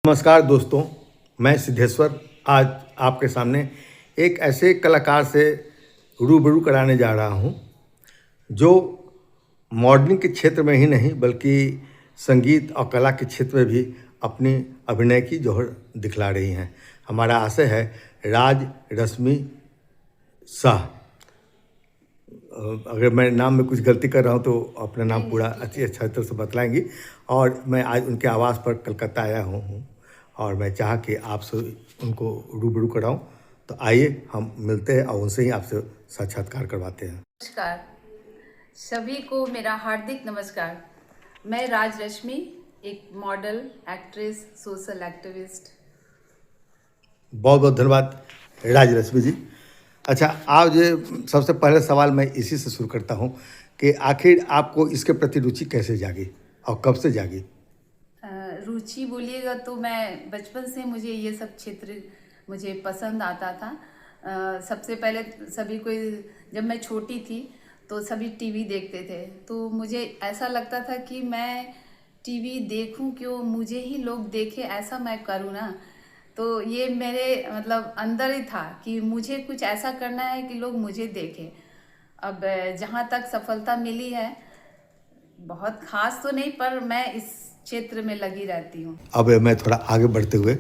नमस्कार दोस्तों, मैं सिद्धेश्वर आज आपके सामने एक ऐसे कलाकार से रूबरू कराने जा रहा हूं, जो मॉडलिंग के क्षेत्र में ही नहीं बल्कि संगीत और कला के क्षेत्र में भी अपनी अभिनय की जौहर दिखला रही हैं। हमारा आशय है राज रश्मि शाह। अगर मैं नाम में कुछ गलती कर रहा हूं तो अपना नाम पूरा अच्छा तरह से बतलाएंगी। और मैं आज उनके आवास पर कलकत्ता आया हूँ और मैं चाहा कि आपसे उनको रूबरू कराऊं। तो आइए हम मिलते हैं और उनसे ही आपसे साक्षात्कार करवाते हैं। नमस्कार सभी को, मेरा हार्दिक नमस्कार। मैं राज रश्मि, एक मॉडल, एक्ट्रेस, सोशल एक्टिविस्ट। बहुत बहुत धन्यवाद राज रश्मि जी। अच्छा, आज सबसे पहले सवाल मैं इसी से शुरू करता हूं कि आखिर आपको इसके प्रति रुचि कैसे जागी और कब से जागी? रुचि बोलिएगा तो मैं बचपन से मुझे ये सब क्षेत्र मुझे पसंद आता था। सबसे पहले सभी को, जब मैं छोटी थी तो सभी टीवी देखते थे, तो मुझे ऐसा लगता था कि मैं टीवी देखूं क्यों, मुझे ही लोग देखें, ऐसा मैं करूं ना। तो ये मेरे मतलब अंदर ही था कि मुझे कुछ ऐसा करना है कि लोग मुझे देखें। अब जहाँ तक सफलता मिली है, बहुत खास तो नहीं, पर मैं इस क्षेत्र में लगी रहती हूँ। अब मैं थोड़ा आगे बढ़ते हुए,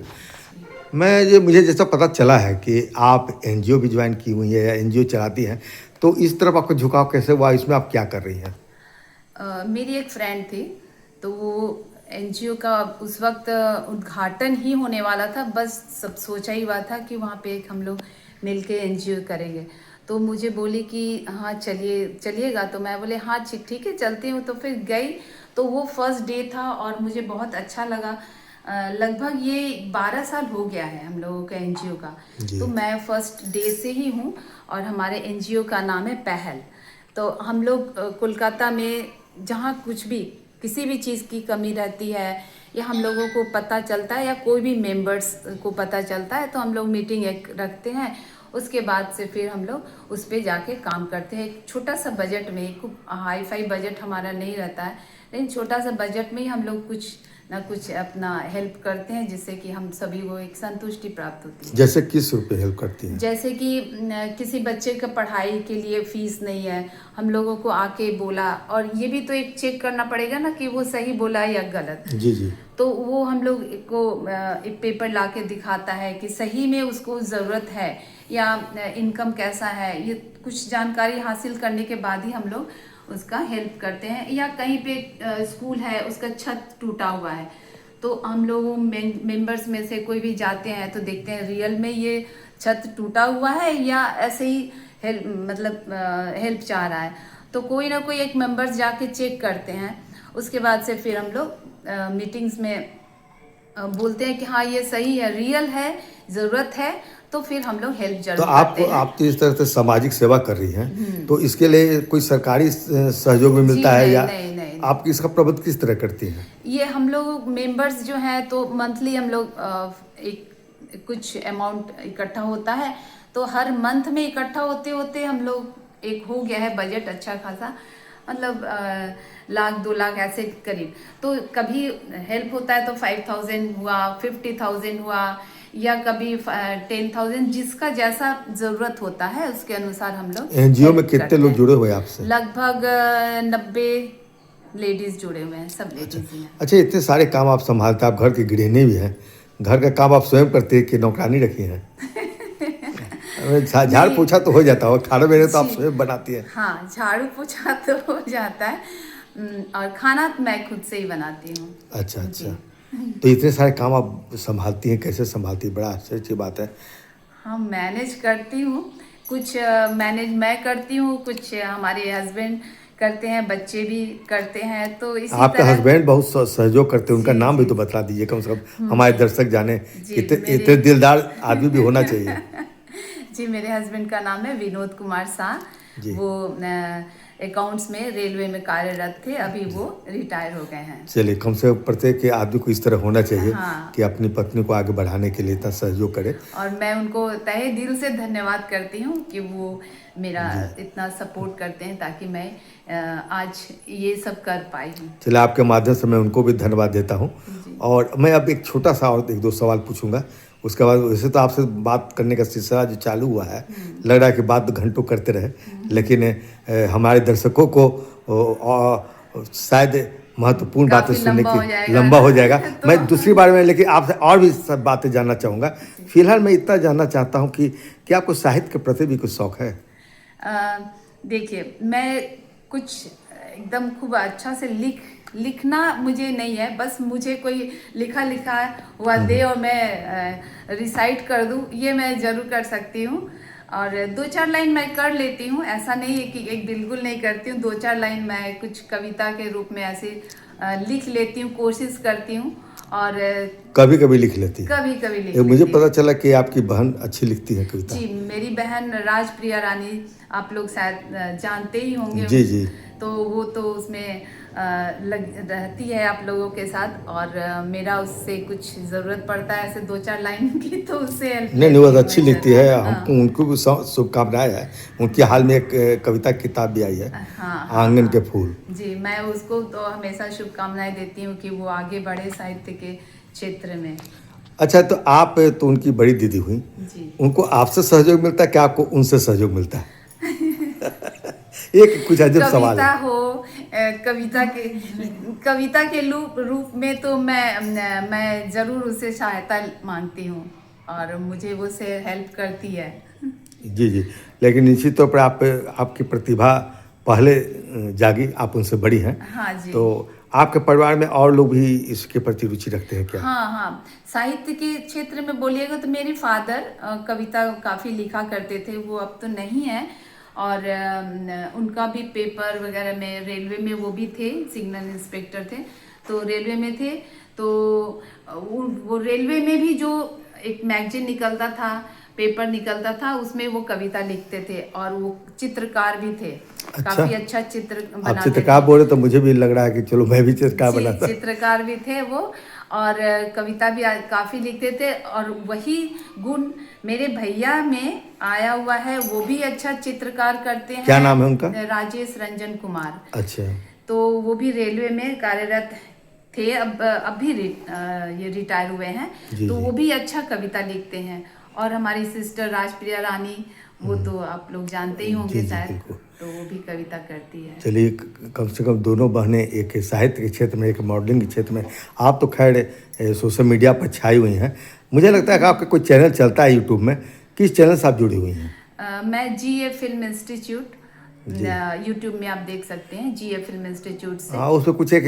मुझे जैसा पता चला है कि आप एनजीओ भी ज्वाइन की हुई है या एनजीओ चलाती हैं, तो इस तरफ आपका झुकाव कैसे हुआ? इसमें आप क्या कर रही हैं? मेरी एक फ्रेंड थी, तो वो एनजीओ का उस वक्त उद्घाटन ही होने वाला था। बस सब सोचा ही हुआ था कि वहाँ पे एक हम लोग मिलके एनजीओ करेंगे। तो मुझे बोली कि हाँ चलिए, चलिएगा? तो मैं बोले हाँ ठीक है चलती हूँ। तो फिर गई, तो वो फर्स्ट डे था और मुझे बहुत अच्छा लगा। लगभग ये 12 साल हो गया है हम लोगों का एनजीओ का। जी। तो मैं फर्स्ट डे से ही हूँ और हमारे एनजीओ का नाम है पहल। तो हम लोग कोलकाता में जहाँ कुछ भी किसी भी चीज़ की कमी रहती है या हम लोगों को पता चलता है या कोई भी मेंबर्स को पता चलता है, तो हम लोग मीटिंग एक रखते हैं। उसके बाद से फिर हम लोग उस पर जाके काम करते हैं। एक छोटा सा बजट में, खूब हाई फाई बजट हमारा नहीं रहता है, लेकिन छोटा सा बजट में ही हम लोग कुछ ना कुछ अपना हेल्प करते हैं, जिससे कि हम सभी को एक संतुष्टि प्राप्त होती है। जैसे किस रूप में हेल्प करती हैं? जैसे कि किसी बच्चे का पढ़ाई के लिए फीस नहीं है, हम लोगों को आके बोला, और ये भी तो एक चेक करना पड़ेगा ना कि वो सही बोला या गलत। जी जी। तो वो हम लोग को एक पेपर ला के दिखाता है कि सही में उसको ज़रूरत है या इनकम कैसा है, ये कुछ जानकारी हासिल करने के बाद ही हम लोग उसका हेल्प करते हैं। या कहीं पे स्कूल है, उसका छत टूटा हुआ है, तो हम लोग मेंबर्स में से कोई भी जाते हैं तो देखते हैं रियल में ये छत टूटा हुआ है या ऐसे ही हेल्प चाह रहा है। तो कोई ना कोई एक मेंबर्स जाके चेक करते हैं। उसके बाद से फिर हम लोग मीटिंग्स में बोलते हैं कि हाँ ये सही है, रियल है, ज़रूरत है, तो फिर हम लोग हेल्प तो जरूर करते हैं। आप तो इस तरह से सामाजिक सेवा कर रही हैं, तो इसके लिए कोई सरकारी सहयोग भी जी मिलता है नहीं या नहीं नहीं आप इसका प्रबंध किस तरह करती हैं? ये हम लोग मेंबर्स जो हैं, तो मंथली हम लोग एक कुछ अमाउंट इकट्ठा होता है, तो हर मंथ में इकट्ठा होते होते हम लोग एक हो गया है बजट अच्छा खासा, मतलब 1 लाख 2 लाख ऐसे करीब। तो कभी हेल्प होता है तो 5,000 हुआ, 50,000 हुआ, या कभी 10,000, जिसका जैसा ज़रूरत होता है उसके अनुसार हम लोग एनजीओ में हेल्प कितने करते लोग हैं। जुड़े हुए हैं आपसे? लगभग 90 लेडीज जुड़े हुए हैं, सब अच्छा। लेडीज ही हैं। अच्छा, इतने सारे काम आप संभालते हैं, आप घर की गृहिणी भी हैं, घर का काम आप स्वयं करते हैं कि नौकरानी रखी हैं? झाड़ नहीं पोछा तो हो जाता होगा, खाना मेरे तो आप जी, स्वयं बनाती हैं। हाँ झाड़ू पोछा तो हो जाता है। और खाना मैं खुद से ही बनाती हूँ। अच्छा अच्छा। जी। तो इतने सारे काम आप संभालती हैं, कैसे संभालती हैं? बड़ा आश्चर्य की बात है। हाँ मैनेज करती हूँ, कुछ मैनेज मैं करती हूँ, कुछ हमारे हस्बैंड करते हैं, बच्चे भी करते हैं, तो इसी आपके तरह। हस्बैंड बहुत सहयोग करते हैं, उनका जी नाम भी जी तो बता दीजिए कम से कम, हमारे जी दर्शक जाने। जी इतने मेरे इतने दिलदार आदमी भी होना चाहिए। जी मेरे हस्बैंड का नाम है विनोद कुमार शाह। जी। वो अकाउंट्स में रेलवे में कार्यरत थे, अभी वो रिटायर हो गए हैं। चलिए, कम से कम प्रत्येक आदमी को इस तरह होना चाहिए हाँ। कि अपनी पत्नी को आगे बढ़ाने के लिए इतना सहयोग करे। और मैं उनको तहे दिल से धन्यवाद करती हूँ कि वो मेरा इतना सपोर्ट करते हैं ताकि मैं आज ये सब कर पाई हूँ। चलिए, आपके माध्यम से मैं उनको भी धन्यवाद देता हूँ। जी। और मैं अब एक छोटा सा और एक दो सवाल पूछूंगा, उसके बाद वैसे तो आपसे बात करने का सिलसिला जो चालू हुआ है, लग रहा है कि बात तो घंटों करते रहे, लेकिन हमारे दर्शकों को शायद महत्वपूर्ण बातें काफी सुनने लंबा हो की जाएगा। लंबा हो जाएगा। तो मैं दूसरी बार में लेकिन आपसे और भी सब बातें जानना चाहूँगा। फिलहाल मैं इतना जानना चाहता हूँ कि आपको साहित्य के प्रति भी कुछ शौक है? देखिए, मैं कुछ एकदम खूब अच्छा से लिखना मुझे नहीं है, बस मुझे कोई लिखा हुआ दे और मैं रिसाइट कर दूं, ये मैं ज़रूर कर सकती हूँ। और 2-4 लाइन मैं कर लेती हूँ, ऐसा नहीं है कि एक बिल्कुल नहीं करती हूँ। 2-4 लाइन मैं कुछ कविता के रूप में ऐसे लिख लेती हूँ, कोशिश करती हूँ। और कभी कभी लिख लेती है? कभी कभी लिख मुझे लेती पता हूँ। चला कि आपकी बहन अच्छी लिखती है कविता। जी, मेरी बहन राजप्रिया रानी, आप लोग शायद जानते ही होंगे। जी जी। तो वो तो उसमें रहती है आप लोगों के साथ, और मेरा उससे कुछ ज़रूरत पड़ता है ऐसे 2-4 लाइन की, तो उससे हेल्प नहीं, लेती वो हूँ अच्छी मैं लिखती ज़रूर। है। हाँ हमको उनको भी शुभकामनाएं हैं। उनके हाल में एक कविता किताब भी आई है, हाँ आंगन के हाँ। फूल। जी, मैं उसको तो हमेशा शुभकामनाएं देती हूँ कि वो आगे बढ़े साहित्य के क्षेत्र में। अच्छा, तो आप तो उनकी बड़ी दीदी हुई, जी। उनको आपसे सहयोग मिलता है क्या आपको उनसे सहयोग मिलता है? एक कुछ अजब सवाल कविता है। हो, कविता के रूप में तो मैं ज़रूर उससे सहायता मांगती हूँ और मुझे वो से हेल्प करती है। जी जी। लेकिन निश्चित तौर पर आपकी प्रतिभा पहले जागी, आप उनसे बड़ी हैं। हाँ जी। तो आपके परिवार में और लोग भी इसके प्रति रुचि रखते हैं क्या? हाँ हाँ, साहित्य के क्षेत्र में बोलिएगा तो मेरे फादर कविता काफ़ी लिखा करते थे, वो अब तो नहीं है। और उनका भी पेपर वगैरह में, रेलवे में वो भी थे, सिग्नल इंस्पेक्टर थे, तो रेलवे में थे। तो वो रेलवे में भी जो एक मैगजीन निकलता था, पेपर निकलता था, उसमें वो कविता लिखते थे और वो चित्रकार भी थे। अच्छा। काफी अच्छा चित्र आप बनाते चित्रकार थे। बोले तो मुझे भी लग रहा है कि चलो मैं भी चित्रकार जी, बनाता। चित्रकार भी थे वो, और कविता भी काफी लिखते थे। और वही गुण मेरे भैया में आया हुआ है, वो भी अच्छा चित्रकार करते हैं। क्या नाम है उनका? राजेश रंजन कुमार। अच्छा। तो वो भी रेलवे में कार्यरत थे, अब भी ये रिटायर हुए हैं। जी तो जी। वो भी अच्छा कविता लिखते हैं। और हमारी सिस्टर राजप्रिया रानी, वो तो आप लोग जानते ही होंगे जी जी, शायद, बिल्कुल। तो वो भी कविता करती है। चलिए, कम से कम दोनों बहनें, एक साहित्य के क्षेत्र में, एक मॉडलिंग के क्षेत्र में। आप तो खैर सोशल मीडिया पर छाई हुई हैं। मुझे लगता है कि आपका कोई चैनल चलता है यूट्यूब में, किस चैनल से आप जुड़ी हुई हैं? मैं GA फिल्म इंस्टीट्यूट, जी। यूट्यूब में आप देख सकते हैं, GA फिल्म इंस्टीट्यूट से। हाँ, उसमें कुछ एक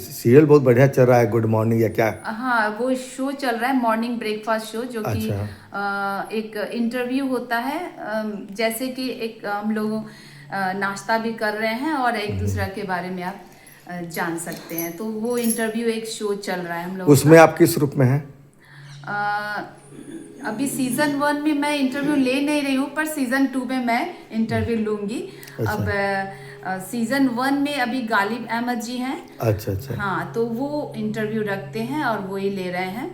सीरियल बहुत बढ़िया चल रहा है, गुड मॉर्निंग या क्या? हाँ, वो शो चल रहा है, मॉर्निंग ब्रेकफास्ट शो, जो कि अच्छा। एक इंटरव्यू होता है। जैसे कि एक हम लोग नाश्ता भी कर रहे हैं और एक दूसरे के बारे में आप जान सकते हैं। तो वो इंटरव्यू एक शो चल रहा है हम लोगों उसमें का। आप किस रूप में हैं? अभी सीजन 1 में मैं इंटरव्यू ले नहीं रही हूँ, पर सीजन 2 में मैं इंटरव्यू लूंगी। अच्छा। अब सीजन 1 में अभी गालिब अहमद जी हैं। अच्छा अच्छा। हाँ, तो वो इंटरव्यू रखते हैं और वो ही ले रहे हैं।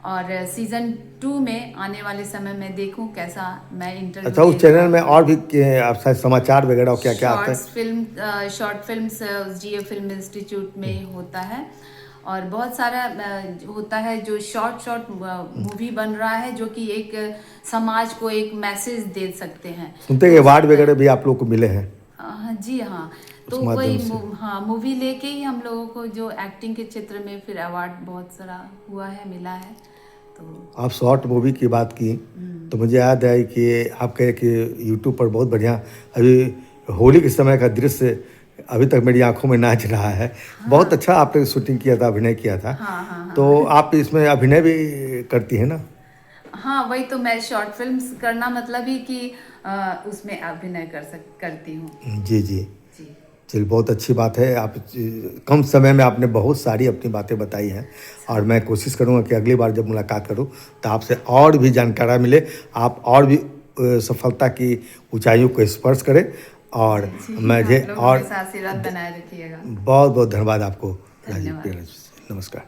और सीजन 2 में आने वाले समय में देखूं कैसा मैं इंटरव्यू। अच्छा, उस चैनल में और भी आप शायद समाचार वगैरह क्या क्या आता है? Short films GA film institute में होता है। और बहुत सारा होता है जो शॉर्ट मूवी बन रहा है, जो कि एक समाज को एक मैसेज दे सकते हैं। सुनते हैं अवार्ड वगैरह भी आप लोग को मिले हैं? जी हाँ। तो उस माध्यम वही से। हाँ, मूवी लेके ही हम लोगों को जो एक्टिंग के क्षेत्र में फिर अवार्ड बहुत सारा हुआ है, मिला है। तो आप शॉर्ट मूवी की बात की तो मुझे याद है कि आप कहे कि यूट्यूब पर बहुत बढ़िया अभी होली के समय का दृश्य अभी तक मेरी आंखों में नाच रहा है। हाँ। बहुत अच्छा आपने शूटिंग किया था, अभिनय किया था। हाँ हाँ हाँ। तो आप इसमें अभिनय भी करती हैं ना? हाँ, वही तो, मैं शॉर्ट फिल्म्स करना मतलब ही कि उसमें अभिनय करती हूँ। जी जी। जी। चलिए, बहुत अच्छी बात है। आप कम समय में आपने बहुत सारी अपनी बातें बताई हैं और मैं कोशिश करूंगा कि अगली बार जब मुलाकात करूं तो आपसे और भी जानकारी मिले, आप और भी सफलता की ऊंचाइयों को स्पर्श करें। और जी, मुझे आप लोग और हमेशा आशीर्वाद बनाए रखिएगा। बहुत बहुत धन्यवाद आपको राजीव धन्यवाद। प्रिया। नमस्कार।